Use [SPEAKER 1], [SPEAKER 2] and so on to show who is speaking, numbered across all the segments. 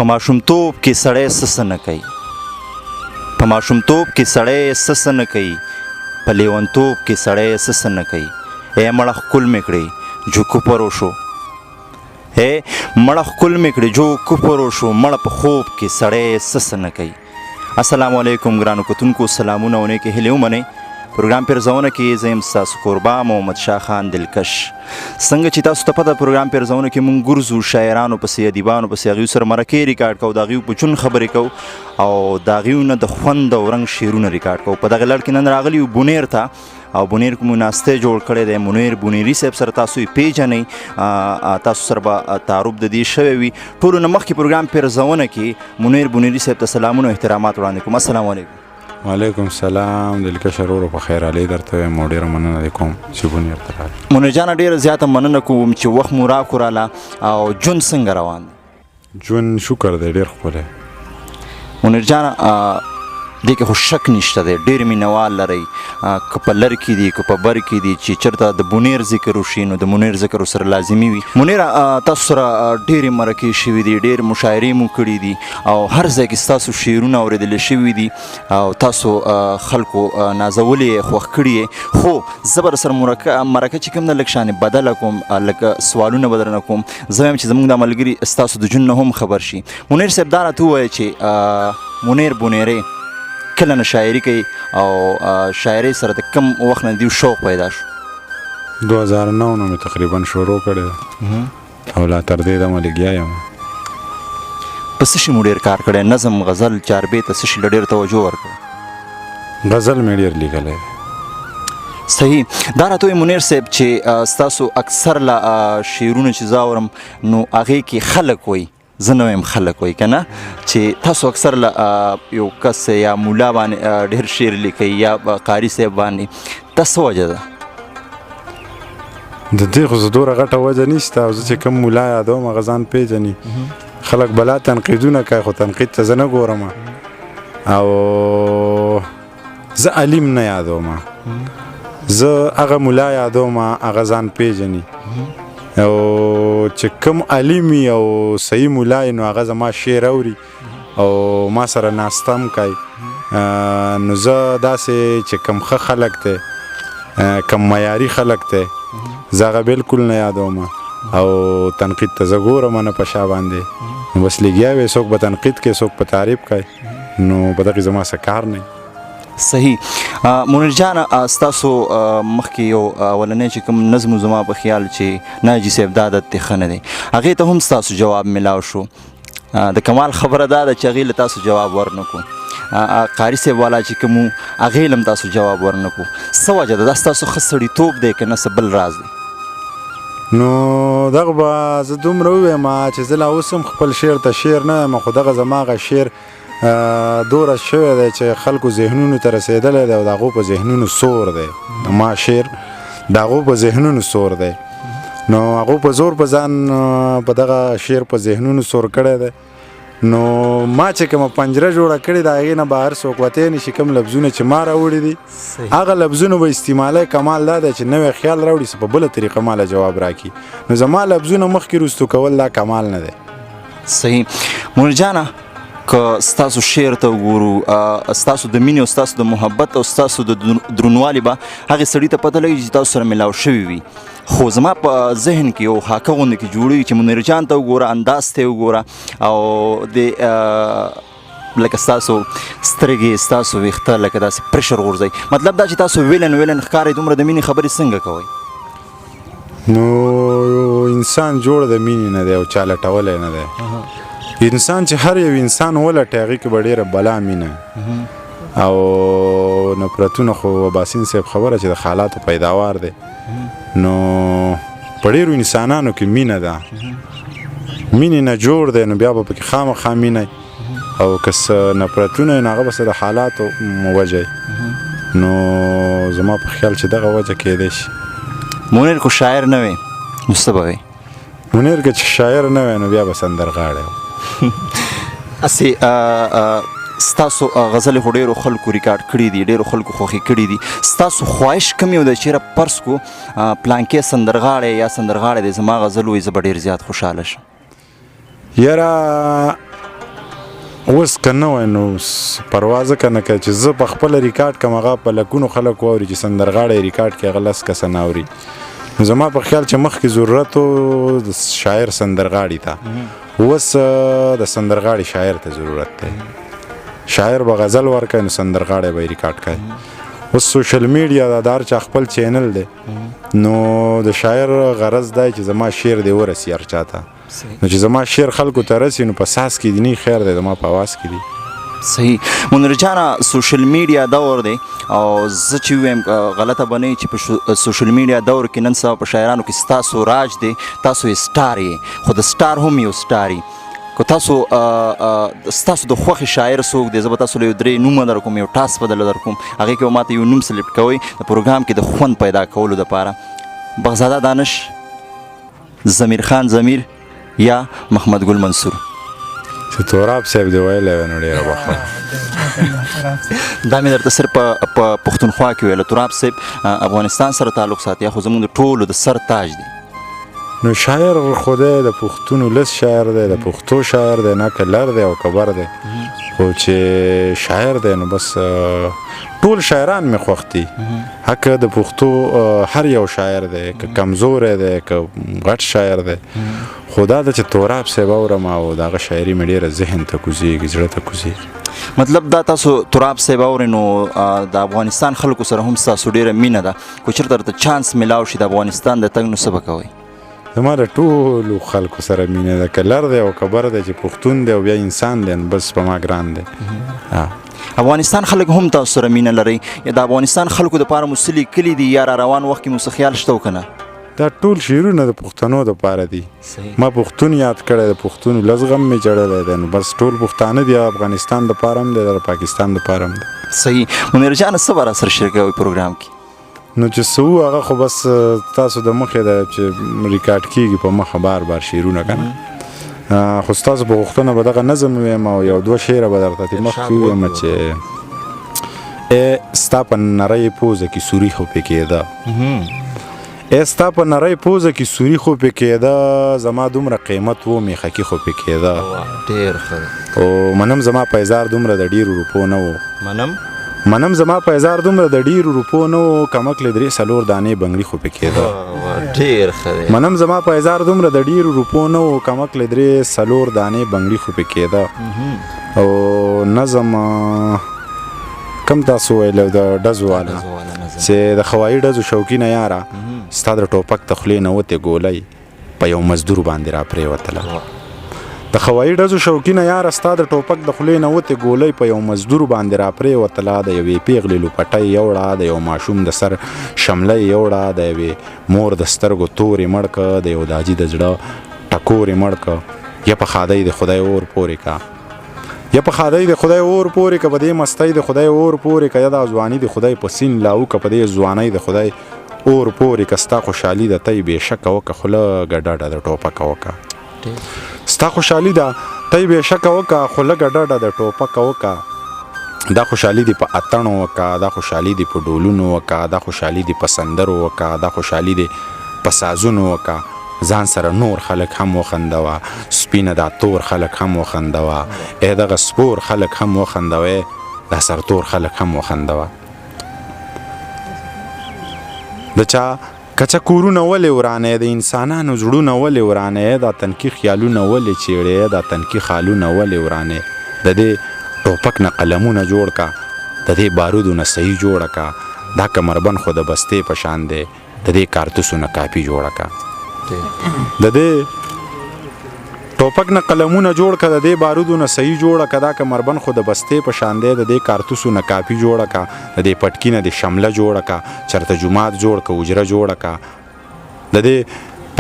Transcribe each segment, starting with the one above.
[SPEAKER 1] ماشومتوب کې سړی څه نه کوي په ماشومتوب کې سړی څه نه کوي په لیونتوب کې سړی څه نه کوي ای مړه ښکل مې کړې جو کفر وشو ای مړه ښکل مې کړې جو کفر وشو مړه په خوب کې سړی څه نه کوي. السلام علیکم ګرانو کتونکو، سلامونه او نیکې هیلې ومنئ. پروګرام پیرزونه کې زه یم ستاسو کوربه محمد شاه خان دلکش. څنګه چې تاسو ته پته پروګرام پیرزونه کې مونږ ګرځو شاعرانو پسې، ادیبانو پسې، هغوی سره مرکې ریکارډ کوو، د هغوی په چون خبرې کوو او د هغوی نه د خوند او رنګ شعرونه ریکارډ کوو. په دغه لړ کې نن راغلي یو بونیر ته او بونیر کوم ناسته جوړ کړی دی. منیر بونیري صاحب سره تاسو یې پیژنئ، تاسو سره به تعارف د دې شوی وي. ټولو نه مخکې پروګرام پیرزونه کې منیر بونیري صاحب ته سلامونه او احترامات وړاندې کوم. السلام علیکم.
[SPEAKER 2] وعلیکم السلام. دلکش ورورو په خیر علي درته وایم او ډېره مننه دې کوم چې بونیر ته راغلې.
[SPEAKER 1] منیر جانه ډېره زیاته مننه کوم چې وخت مو راکوراله. او ژوند څنګه روان دی؟
[SPEAKER 2] ژوند شکر دی ډېر ښکلی.
[SPEAKER 1] منیر جانه دې کې خو شک نشته دی، ډېر مینوال لرئ، که په لر کې دي که په بر کې دي، چې چېرته د بونیر ذکر وشي نو د منیر ذکر ورسره لازمي وي. منیره تاسو سره ډېرې مرکې شوي دي، ډېر مشاعرې مو کړي دي او هر ځای کې ستاسو شعرونه اورېدلی شوي دي او تاسو خلکو نازولي یې، خوښ کړي یې. خو زه به درسره مرکه چې کوم ده لږ شانې بدله کوم، لږ سوالونه به درنه کوم. زه وایم چې زموږ دا ملګري ستاسو د ژوند نه هم خبر شي. منیر صاحب دا راته ووایه چې منیر بونیری کله نه شاعري کوي او شاعرۍ سره د کم وخت نه دې شوق پیدا شو؟
[SPEAKER 2] 2009 نه مې تقریبا شروع کړې ده او لا تر دې دمه لګیا یم.
[SPEAKER 1] په څه شي مو ډېر کار کړی؟ نظم، غزل، چاربیت، څه شي له ډېر توجه ورکړی؟
[SPEAKER 2] غزل مې ډېر لیکلی دی.
[SPEAKER 1] صحیح. دا راته وایي منیر صاحب چې ستاسو اکثر له شعرونه چې زه اورم نو هغې کې خلک وایي، زه نه وایم خلک وایي که نه، چې تاسو اکثر له یو کس یا مولا باندې ډېر شعر لیکئ یا قاري صاحب باندې. دا څه وجه ده؟
[SPEAKER 2] د دې خو زه دومره غټه وجه نشته او زه چې کوم مولا یادوم هغه ځان پېژني. خلک بلا تنقیدونه کوي خو تنقید ته زه نه ګورم او زه علیم نه یادوم، زه هغه مولا یادوم هغه ځان پېژني او چې کوم علمي او صحیح مولا نو هغه زما شعر اوري او ما سره ناستم کوي نو زه داسې چې کوم ښه خلک دی، کوم معیاري خلک دی، زه هغه بلکل نه یادوم او تنقید ته زه ګورم نه په شا باندې. نو بس لګیا وي، څوک به تنقید کوي، څوک په تعریف کوي، نو په دغې زما څه کار نه.
[SPEAKER 1] صحیح. منیر جان ستاسو مخکې یو اولنی چې کوم نظم زما په خیال چې ناجي صاحب دا عادت دی ښه نه دی، هغې ته هم ستاسو جواب میلاو شو. د کمال خبره دا ده چې هغې له تاسو جواب ورنکو. قاري صاحب والا چې کوم هغې له هم تاسو جواب ورنکو. څه وجه ده؟ دا ستاسو ښه سړیتوب دی که نه څه بل راز دی؟
[SPEAKER 2] نو دغه به زه دومره ووایم چې زه لا اوس هم خپل شعر ته شعر نه یم، خو دغه زما هغه شعر دوره شوی دی چې خلکو ذهنونو ته رسېدلی دی او د هغو په ذهنونو سور دی. ما شعر د هغو په ذهنونو سور دی نو هغو په زور په ځان په دغه شعر په ذهنونو سور کړی دی. نو ما چې کومه پنجره جوړه کړې ده هغې نه بهر څوک وتی نشي. کوم لفظونه چې ما راوړي دي هغه لفظونه به استعمالی. کمال دا دی چې نوی خیال راوړي څه په بله طریقه ماله جواب راکړي. نو زما لفظونه مخکې رستو کول دا کمال نه دی.
[SPEAKER 1] صحیح. منیر جانه که ستاسو شعر ته وګورو، ستاسو د مینې او ستاسو د محبت او ستاسو د دروندوالي به هغې سړي ته پته لګي چې تاسو سره میلاو شوي وي. خو زما په ذهن کې یو خاکه غوندې کې جوړوي چې منیر جان ته وګوره، انداز ته وګوره او د لکه ستاسو سترګې، ستاسو ویښته لکه داسې پرشر غورځوي. مطلب دا چې تاسو ویلن ښکارئ. دومره د مینې خبرې څنګه کوئ؟
[SPEAKER 2] نو انسان جوړ د مینې نه دی او چا لټولی نه دی. انسان چې هر یو انسان ولټي هغې کې به ډېره بلا مینه او نفرتونه. خو باسین صاحب خبره چې د حالاتو پیداوار دی نو په ډېرو انسانانو کې مینه ده، مینې نه جوړ دی نو بیا به پکې خامخا مینه او که څه نفرتونه نو هغه به څه د حالاتو وجه نو زما په خیال چې دغه وجه کیدی شي.
[SPEAKER 1] منیر کو شاعر نه وي نو څه به وي؟
[SPEAKER 2] منیر که چې شاعر نه وی نو بیا به سندرغاړی و.
[SPEAKER 1] اسې ستاسو غزلې خو ډېرو خلکو ریکارډ کړي دي، ډېرو خلکو خوښې کړي دي. ستاسو خواهش کوم یو دی چېرې فرض کو پلانکې سندرغاړی یا سندرغاړی دی زما غزل وایي زه به ډېر زیات خوشحاله شم؟
[SPEAKER 2] یاره اوس که نه وای نو پروا ځکه نه کوي چې زه په خپله ریکارډ کړم هغه په لکونو خلک واوري چې سندرغاړی ریکارډ کړي هغه 10 کسه نه اوري نو زما په خیال چې مخکې ضرورت و د شاعر سندرغاړي ته اوس د سندرغاړي شاعر ته ضرورت دی شاعر به غزل ورکوي نو سندرغاړی به یې ریکارډ کوي اوس سوشل میډیا د هر چا خپل چینل دی نو د شاعر غرض دی چې زما شعر دی ورسي هر چا ته نو چې زما شعر خلکو ته رسي نو په ساس کې دی نه خیر دی زما په اواز کې دی
[SPEAKER 1] صحیح منیر جانه سوشل میډیا دور دی او زه چې ویم غلطه به نه چې په سوشل میډیا دور کې نن سبا په شاعرانو کې ستاسو راج دی تاسو یې سټار یې خو د سټار هم یو سټار یې که تاسو ستاسو د خوښې شاعر څوک دی زه به تاسو له یو 3 نومه در کوم یو ټاس بدله در کوم هغې کې به ماته یو نوم سلیکټ کوئ د پروګرام کې د خوند پیدا کولو دپاره بغزاده دانش ضمیر خان ضمیر یا محمد ګل منصور
[SPEAKER 2] چې توراب صاحب دی ویلی وی نو ډېره بخوره
[SPEAKER 1] دا مې درته صرف په پښتونخوا کې ویله توراب صاحب افغانستان سره تعلق ساتي خو زموږ د ټولو د سر تاج دی
[SPEAKER 2] نو شاعر خدای د پښتون ولس شاعر دی د پښتو شاعر دی نه که لر دی او که بر دی خو چې شاعر دی نو بس ټول شاعران مې خوښ دي حکه د پښتو هر یو شاعر دی که کمزوری دی که غټ شاعر دی خو دا ده چې توراب صاحب اورم او د هغه شاعري مې ډېره ذهن ته کوزېږي زړه ته کوزېږي
[SPEAKER 1] مطلب دا تاسو توراب صاحب اورئ نو د افغانستان خلکو سره هم ستاسو ډېره مینه ده که چېرته درته چانس میلاو شي د افغانستان د تګ نو څه به کوئ
[SPEAKER 2] زما د ټولو خلکو سره مینه ده که لر دی او که بر دی چې پښتون دی او بیا انسان دی بس په ما ګران دی
[SPEAKER 1] افغانستان خلک هم تاسو سره مینه لرئ یا د افغانستان خلکو دپاره مو څه لیکلي دي یا را روان وخت کې مو څه خیال شته و که نه
[SPEAKER 2] دا ټول شعرونه د پښتنو دپاره دي ما پښتون یاد کړی د پښتون ولس غم مې جړلی دی نو بس ټول پښتانه دي افغانستان دپاره هم دی د پاکستان دپاره هم دی
[SPEAKER 1] صحیح منیر جانه څه به راسره شریکوئ پروګرام کې
[SPEAKER 2] نو چې څه وو هغه خو بس تاسو د مخې ده چې ریکارډ کېږي په مخه بار بار شعرونه که نه خو ستاسو په غوښتنه به دغه نظم ویم او یو 2 شعره به درته مخکې ووایم چې ستا په نری پوزه کې سوري خو پې کېده ستا په نری پوزه کې سوري خو پې کېده زما دومره قیمت و میخکي خو پې کېده
[SPEAKER 1] ډېر ښه
[SPEAKER 2] او منم زما پیزار دومره د ډېرو روپو نه و منم زما پیزار دومره د ډېرو روپو نه و کمکلې 3-4 دانې بنګړي خو پې کېده
[SPEAKER 1] ډېر ښه
[SPEAKER 2] منم زما پیزار دومره د ډېرو روپو نه و کمکلې 3-4 دانې بنګړي خو پې کېده او نظم کم تاسو ویلو د ډزو والا چې د خوایي ډزو شوقینه یاره ستا د ټوپک د خولې نه وتې ګولۍ په یو مزدور باندې را پرېوتله د خوایي ډزو شوقینه یاره ستا د ټوپک د خولې نه وتې ګولۍ په یو مزدور باندې را پرېوتله د یوې پیغلې لوپټۍ یوړه د یو ماشوم د سر شمله یوړه د یوې مور د سترګو تورې مړ که د یو داجي د زړه ټکورې مړ که یا په خادۍ د خدای اور پورې که یا په خادۍ د خدای اور پورې که په دې مستۍ د خدای اور پورې که یا دا ځواني د خدای په سین لاو که په دې ځوانۍ د خدای اور پورې که ستا خوشحالي د تی بېشکه وکه خوله ګډډه د ټوپکه وکه ستا خوشحالي ده تی بېشکه وکه خو لږه ډډه د ټوپکه وکه دا خوشحالي دې په اتڼو وکه دا خوشحالي دې په ډولونو وکه دا خوشحالي دې په سندرو وکه دا خوشحالي دې په سازونو وکه ځان سره نور خلک هم وخندوه سپینه دا تور خلک هم وخندوه دغه سپور خلک هم وخندوه دا سرتور خلک هم وخندوه د چا کچا کورونه ولې ورانه د انسانانو زړونه ولې ورانه دا تنکي خیالونه ولې چیړې دا تنکي خالونه ولې ورانه د دې ټوپک نه قلمونه جوړ کا د دې بارودو نه صحیح جوړه کا دا کمربند خو د بستې په شان دی د دې کارتوسو نه کاپي جوړه کا د دې ټوپک نه قلمونه جوړ کا د دې بارودو نه صحیح جوړه کا دا کمربند خو د بستې په شان دی د دې کارتوسو نه کاپي جوړه کا د دې پټکي نه د شمله جوړه کا چرته جماعت جوړ کا اجره جوړه کا د دې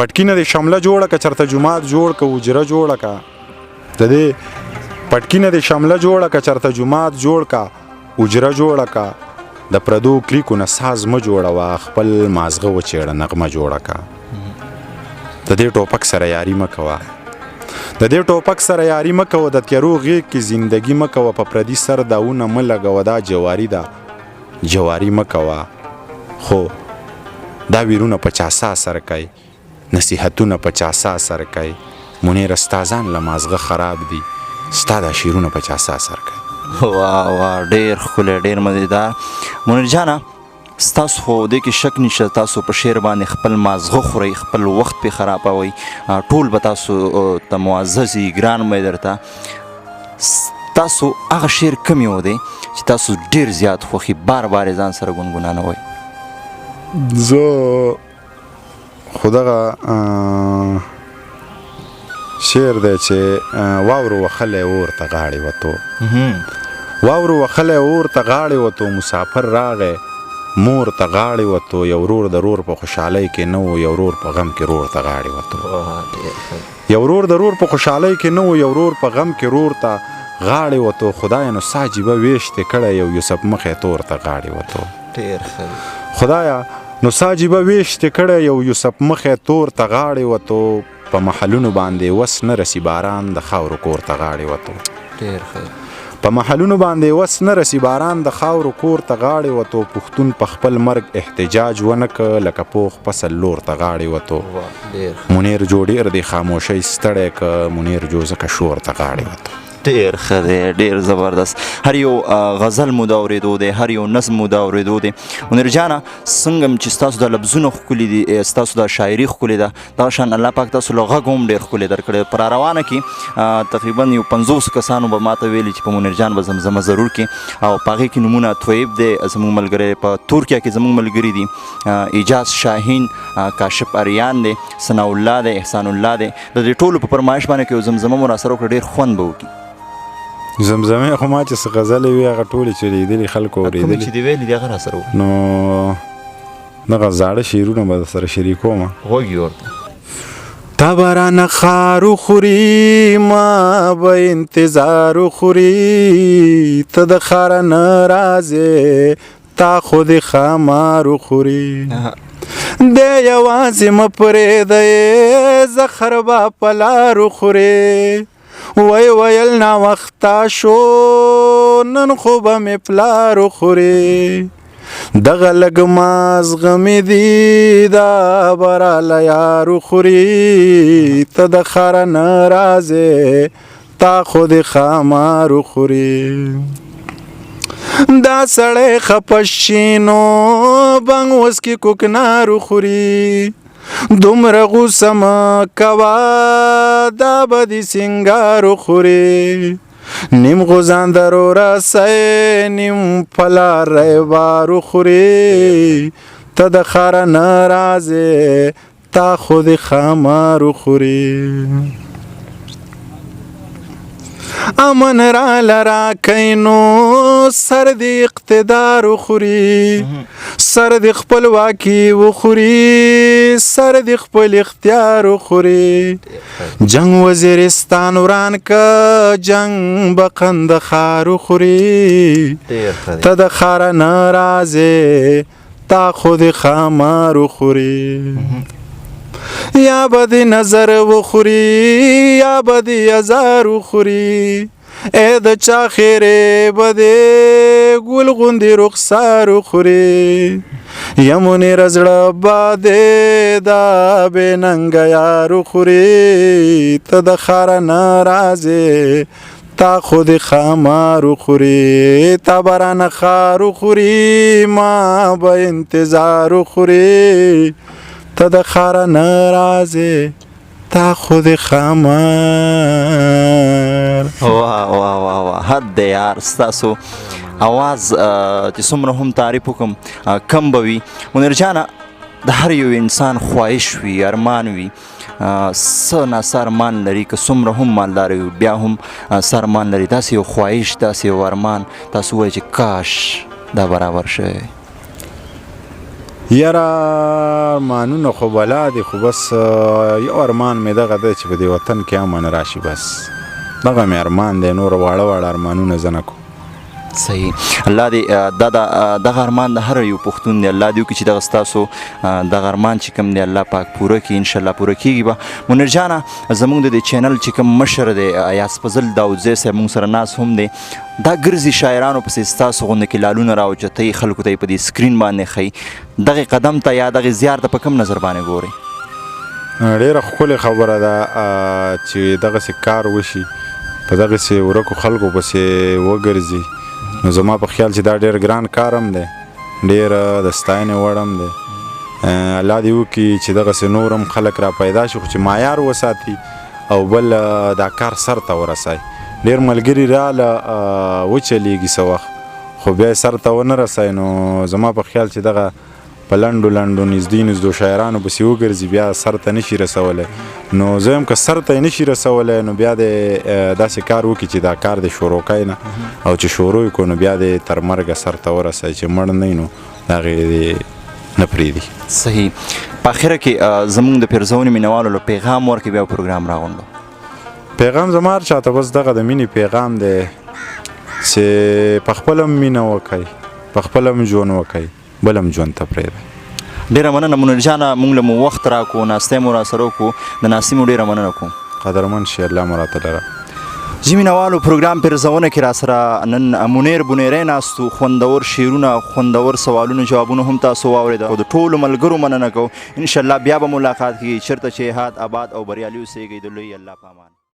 [SPEAKER 2] پټکي نه د شمله جوړه کا چرته جماعت جوړ کا اجره جوړه کا د دې پټکي نه د شمله جوړه کا چرته جماعت جوړ کا اجره جوړه کا د پردو کلیکو نه ساز م جوړه خپل مازغه وچېړه نغمه جوړه کا د دې ټوپک سره یاري مه کوه د دې ټوپک سره یاري مه کوه د تیارو غېږ کې زندګي مه کوه په پردي سر داونه مه لګوه دا جواري ده جواري مه کوه خو دا ویرونه په چا سا اثر کوي نصیحتونه په چا سا اثر کوي منیر استازان له مازغه خراب دي ستا دا شعرونه په چا څه اثر کوي؟
[SPEAKER 1] واه واه ډېر ښکلی ډېر مزیدار. منیر جانه ستاسو خو دې کې شک نشته تاسو په شعر باندې خپل مازغه خورئ، خپل وخت پې خرابوئ، ټول به تاسو ته معزز وي، ګران به درته. تاسو هغه شعر کوم یو دی چې تاسو ډېر زیات خوښي بار بار یې ځان سره ګنګنانوئ؟
[SPEAKER 2] زه خو دغه شعر دی چې واورو وخلی اور ته غاړې وتو، واورو وخلی اور ته غاړې وتو، مسافر راغی مور ته غاړې وتو، یو ورور د رور په خوشحالۍ کې نه و، یو ورور په غم کې رور ته غاړې وتو. یو ورور د رور په خوشحالۍ کې نه و، یو ورور په غم کې رور ته غاړې وتو. خدایه نو سا جیبه ویشتې کړی، یو یوسف مخې تور ته غاړې وتو.
[SPEAKER 1] ډېر ښه.
[SPEAKER 2] خدایه نو سا جیبه ویشتې کړی، یو یوسف مخې تور ته غاړې وتو. په محلونو باندې وس نه رسی باران، د خاورو کور ته غاړې وتو.
[SPEAKER 1] ډېر ښه.
[SPEAKER 2] په محلونو باندې وس نه رسی باران، د خاورو کور ته غاړې وتو. پښتون په خپل مرګ احتجاج ونه که، لکه پوخ فصل لور ته غاړې وتو. منیر جو ډېر دی خاموشۍ ستړی که، منیر جو ځکه شور ته غاړې وتو.
[SPEAKER 1] ډېر ښه دی، ډېر زبردست. هر یو غزل مو د اورېدو دی، هر یو نظم مو د اورېدو دی. منیر جانه څنګه چې ستاسو دا لفظونه ښکلي دي، ستاسو دا شاعري ښکلې ده، دغه شان الله پاک تاسو له غږ هم ډېر ښکلی درکړی. په راروانه کې تقریبا یو 50 کسانو به ماته ویلي چې په منیر جان به زمزمه ضرور کړي، او په هغې کې نومونه طیب دی زموږ ملګری، په ترکیه کې زموږ ملګري دي اعجاز شاهین، کاشف اریان دی، ثناء الله دی، احسان الله دی. د دې ټولو په فرمایش باندې که یو زمزمه مو راسره وکړه ډېر خوند به وکړي.
[SPEAKER 2] زمزمې خو ما چې څه غزلې وي هغه ټولې چې لیدلي خلکو
[SPEAKER 1] کومې چې
[SPEAKER 2] اورېدلي،
[SPEAKER 1] دې ویلي دي هغه راسره وکړه.
[SPEAKER 2] نو دغه زاړه شعرونه به درسره شریکومه.
[SPEAKER 1] غوږ یې ورته.
[SPEAKER 2] تا به رانه خارو خوري، ما به انتظارو خوري، ته د ښاره نه راځې، تا خو د ښامارو خوري. دی یوازې مه پرېږدی، زخر به په لارو خورې. ویل ناوخته شو، نن خو به مې پلارو خورې. دغه لږ مازغه مې دي، دا به راله یارو خوري. ته د ښاره نه راځې، تا خو د ښامارو خوري. دا سړی خفه شي نو بنګ وسکي کوکنارو خوري. دومره غوسه مه کوه، دا به د سینګارو خوري. نیم غوزان درو رسی، نیم په لاره بارو خوري. ته د ښاره نه راځې، تا خو د ښامارو خوري. امن را لرا کینو، سر د اقتدار خوري، سر د خپلواکي وخوري، سر د خپل اختیار خوري. جنگ وزیرستان وران که، جنگ به قندخار خوري. ته د ښاره نه راځې، تا خو د ښامارو خوري. یا به د نظر وخوري، یا به د ازار وخوري. ای د چا خیرې به د ګل غوندې رخسار خوري. یا منیر زړه به د دا بې ننګه یار خوري. ته د ښاره نه راځې، تا خو د ښامارو خوري. تا به رانه خارو خوري، ما به انتظارو خوري. ته د ښاره نه راځې، تا خو د ښامار.
[SPEAKER 1] واه واه واه واه، حد دی یار. ستاسو اواز چې څومره هم تعریف وکړم کم به وي. منیر جانه د هر یو انسان خواهش وي، ارمان وي، څه ناڅه ارمان لري، که څومره هم مالدار وي بیا هم څه ارمان لري. داسې یو خواهش، داسې یو ارمان تاسو وایئ چې کاش دا برابر شوی.
[SPEAKER 2] یاره ارمانونه خو بلا دي، خو بس یو ارمان مې دغه دی چې په دې وطن کې امن راشي، بس دغه مې ارمان دی. نور واړه واړه ارمانونه زه نه کوم.
[SPEAKER 1] صحیح. الله دې دغه ارمان د هر یو پښتون دی، الله دې وکړي چې دغه ستاسو دغه ارمان چې کوم دی الله پاک پوره کړي، انشاءالله پوره کېږي به. منیر جانه زموږ د دې چینل چې کوم مشر دی ایاز فضل داودزی صاحب موږ سره ناست هم دی، دا ګرځي شاعرانو پسې ستاسو غوندې کې لالونه راوچتوي، خلکو ته یې په دې سکرین باندې ښیي. دغې قدم ته یا دغې زیار ته په کوم نظر باندې ګورئ؟
[SPEAKER 2] ډېره ښکلې خبره ده چې دغسې کار وشي. په دغسې ورکو خلکو پسې وګرځي، نو زما په خیال چې دا ډېر ګران کار هم دی، ډېر د ستاینې وړ هم دی. الله دې وکړي چې دغسې نور هم خلک را پیدا شي، خو چې معیار وساتي او بل دا کار سر ته ورسوي. ډېر ملګري راله وچلیږي څه وخت، خو بیا یې سر ته ونه رسوي. نو زما په خیال چې دغه په لنډو لنډو نږدې شاعرانو پسې وګرځي بیا سر ته نشي رسولی. نو زه هم که سر ته یې نشي رسولی نو بیا دې داسې کار وکړي چې دا کار دې شروع کوي نه، او چې شروع یې کړو نو بیا دې تر مرګه سر ته ورسوي، چې مړ نه وي نو هغې دې نه پرېږدي.
[SPEAKER 1] صحیح. په اخره کې زمونږ د پیرزونې مینوالو له پیغام ورکړي بیا پروګرام راغونډو.
[SPEAKER 2] پیغام زما هر چاته بس دغه د مینې پیغام دی چې په خپله هم مینه وکړئ، په خپله هم ژوند وکړئ، بل هم ژوند ته پرېږدئ.
[SPEAKER 1] ډېره مننه منیر جانه، موږ له مو وخت راکړو، ناستې مو راسره وکړو، د ناستې مو ډېره مننه کوم.
[SPEAKER 2] قدرمن شي، الله مو راته لره.
[SPEAKER 1] جی مینوالو، پروګرام پیرزونه کې راسره نن منیر بونیری ناست و، خوندور شعرونه، خوندور سوالونه جوابونه هم تاسو واورېده، او د ټولو ملګرو مننه کوو. انشاءالله بیا به ملاقات کېږي، چېرته چې هات آباد او بریالي اوسېږئ. د لوی الله په امان.